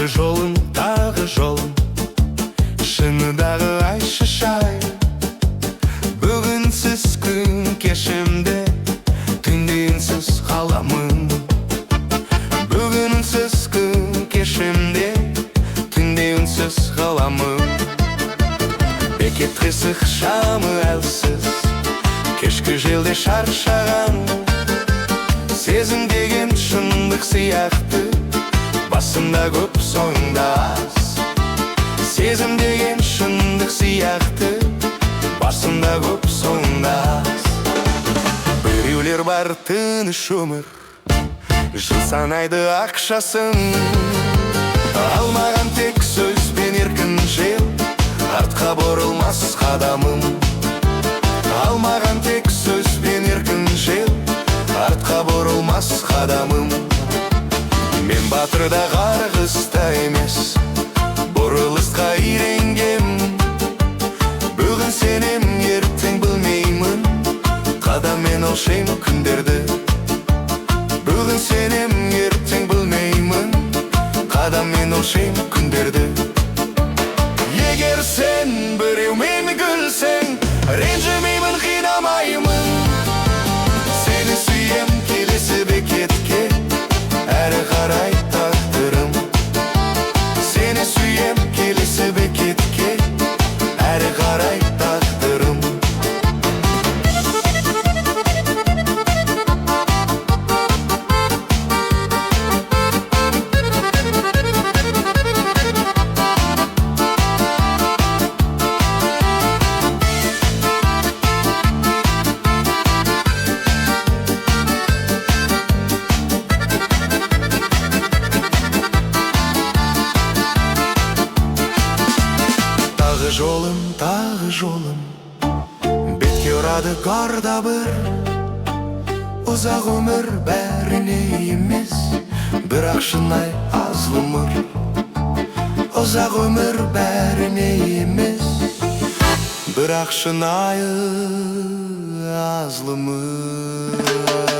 тағы жолым, шыныдағы айшы шай. Бүгінсіз күн кешімде, түнде үнсіз қаламын. Бүгінсіз күн кешімде, түнде үнсіз қаламын. Бекет қисық шамы әлсіз, кешкі желде шаршаған. Сезім деген шындық сияқты, басында көп, соңында аз. Сезім деген шындық сияқты, басында көп, соңында аз. Біреулер бар тыныш өмір, жыл санайды ақшасын. Алмаған тек сөз бен еркін жел, артқа бұрылмас қадамым. Алмаған тек сөз бен еркін жел, артқа бұрылмас қадамым. Мен батырда қарғыста емес, бұрылысқа үйренгем. Бүгін сенем, ертең білмеймін, қадаммен өлшейм күндерді. Бүгін сенем, ертең білмеймін, қадаммен өлшейм күндерді. Егер сен біреумен күлсең, ренжімеймін, қинамаймын. Сені сүйем, келесі бекетке, әрі қарай тағдырым. Сені сүйем, келесі бекетке, әрі қарай тағдырым. Тағы жолым, бетке ұрады қарда бір. Ұзақ өмір бәріне емес, бірақ шынай аз ғұмыр. Ұзақ өмір бәріне емес, бірақ шынайы аз ғұмыр.